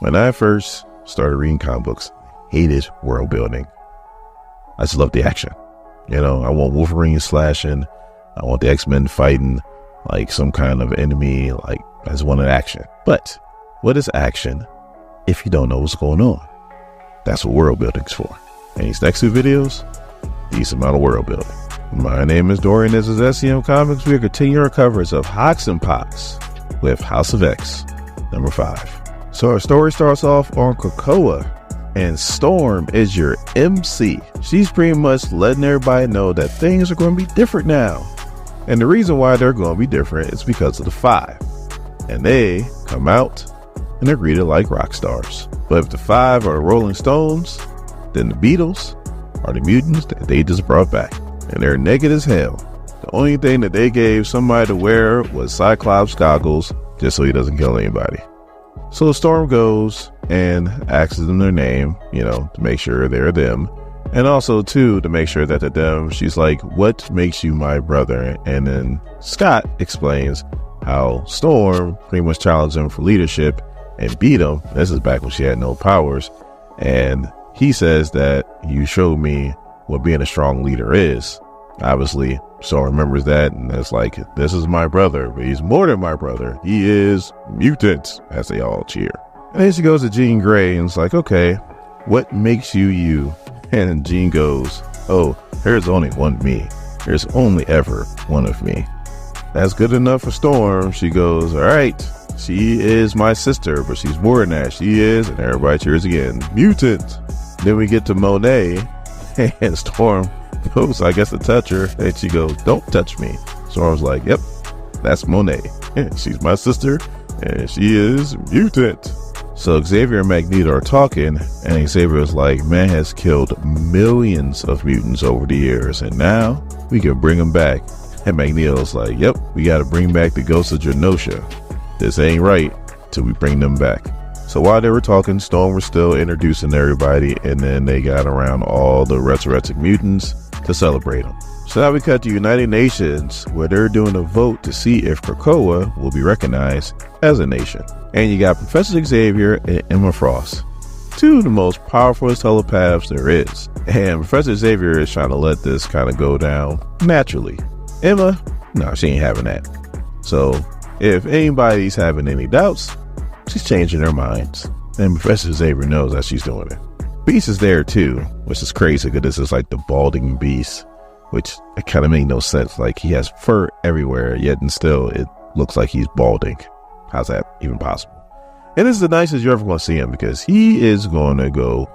When I first started reading comic books, I hated world building. I just love the action. You know, I want Wolverine slashing. I want the X-Men fighting like some kind of enemy. Like, I just wanted action. But what is action if you don't know what's going on? That's what world building's for. And these next two videos, decent amount of world building. My name is Dorian. This is SCM Comics. We are continuing our coverage of Hox and Pox with House of X, number 5. So our story starts off on Krakoa, and Storm is your MC. She's pretty much letting everybody know that things are going to be different now. And the reason why they're going to be different is because of the 5. And they come out and they're greeted like rock stars. But if the 5 are the Rolling Stones, then the Beatles are the mutants that they just brought back. And they're naked as hell. The only thing that they gave somebody to wear was Cyclops goggles, just so he doesn't kill anybody. So Storm goes and asks them their name, you know, to make sure they're them. And also, too, to make sure that they're them, she's like, what makes you my brother? And then Scott explains how Storm pretty much challenged him for leadership and beat him. This is back when she had no powers. And he says that you showed me what being a strong leader is. Obviously, Storm remembers that, and it's like, this is my brother, but he's more than my brother. He is mutant, as they all cheer. And then she goes to Jean Grey and it's like, okay, what makes you you? And Jean goes, oh, there's only one me. There's only ever one of me. That's good enough for Storm. She goes, all right, she is my sister, but she's more than that. She is, and everybody cheers again, mutant. Then we get to Monet, and Storm goes, I guess, to touch her, and she goes, don't touch me. Storm's like, yep, that's Monet. She's my sister, and she is mutant. So Xavier and Magneto are talking, and Xavier is like, man has killed millions of mutants over the years, and now we can bring them back. And Magneto's like, yep, we got to bring back the ghosts of Genosha. This ain't right till we bring them back. So while they were talking, Storm was still introducing everybody, and then they got around all the resurrected mutants to celebrate them. So now we cut to United Nations, where they're doing a vote to see if Krakoa will be recognized as a nation. And you got Professor Xavier and Emma Frost, two of the most powerful telepaths there is. And Professor Xavier is trying to let this kind of go down naturally. Emma, no, she ain't having that. So if anybody's having any doubts, she's changing their minds. And Professor Xavier knows that she's doing it. Beast is there too, which is crazy because this is like the balding Beast, which it kind of made no sense. Like, he has fur everywhere, yet and still it looks like he's balding. How's that even possible? And this is the nicest you're ever going to see him, because he is going to go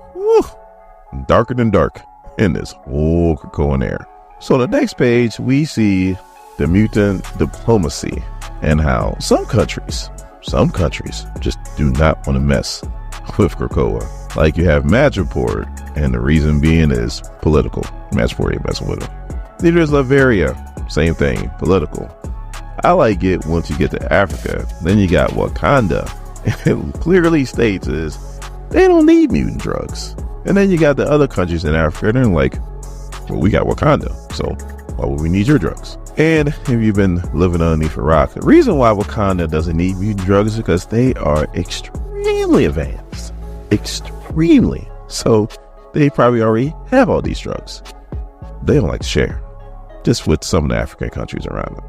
darker than dark in this whole Krakoan air. So the next page, we see the mutant diplomacy and how some countries just do not want to mess with Krakoa. Like, you have Madripoor, and the reason being is political. Madripoor ain't messing with him. Neither is Latveria. Same thing, political. I like it once you get to Africa. Then you got Wakanda. And it clearly states is they don't need mutant drugs. And then you got the other countries in Africa, and they're like, well, we got Wakanda, so why would we need your drugs? And if you've been living underneath a rock, the reason why Wakanda doesn't need mutant drugs is because they are extremely advanced. Extremely. So they probably already have all these drugs. They don't like to share, just with some of the African countries around them.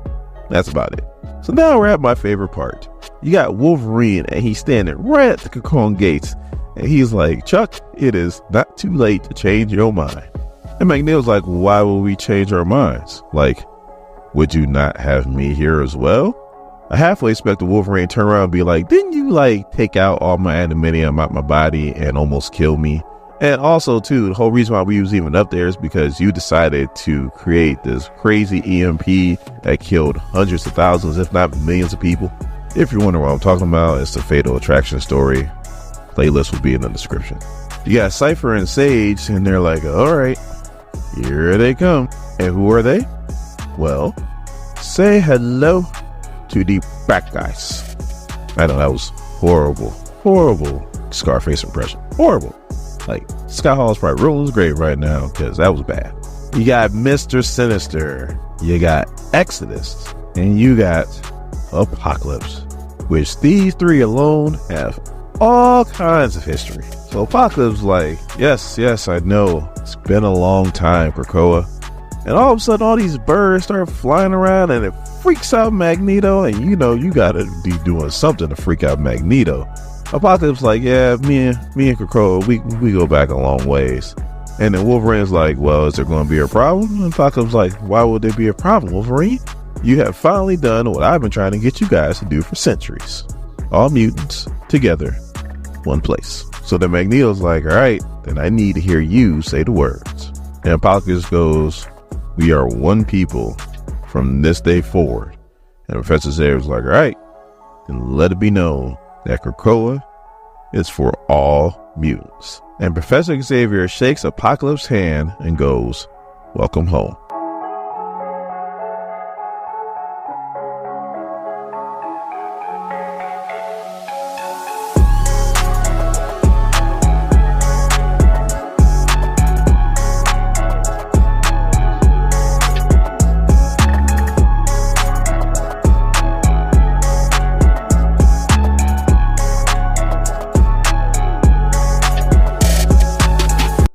That's about it. So now we're at my favorite part. You got Wolverine, and he's standing right at the Krakoan gates, and he's like, Chuck, it is not too late to change your mind. And Magneto's like, why will we change our minds? Like, would you not have me here as well? I halfway expect the Wolverine to turn around and be like, didn't you like take out all my adamantium out my body and almost kill me? And also too, the whole reason why we was even up there is because you decided to create this crazy EMP that killed hundreds of thousands, if not millions of people. If you're wondering what I'm talking about, it's the Fatal Attraction story. Playlist will be in the description. You got Cypher and Sage, and they're like, all right, here they come. And who are they? Well, say hello to the bad guys. I know that was horrible Scarface impression. Horrible. Like, Scott Hall's probably rolling his grave right now because that was bad. You got Mr. Sinister, you got Exodus, and you got Apocalypse, which these three alone have all kinds of history. So Apocalypse is like, yes, I know. It's been a long time, Krakoa. And all of a sudden, all these birds start flying around and it freaks out Magneto. And you know, you gotta be doing something to freak out Magneto. Apocalypse is like, yeah, me and Krakoa, we go back a long ways. And then Wolverine's like, well, is there going to be a problem? And Apocalypse is like, why would there be a problem, Wolverine? You have finally done what I've been trying to get you guys to do for centuries. All mutants together, one place. So then Magneto's like, all right, then I need to hear you say the words. And Apocalypse goes, we are one people from this day forward. And Professor Xavier's like, all right, then let it be known that Krakoa is for all mutants. And Professor Xavier shakes Apocalypse's hand and goes, welcome home.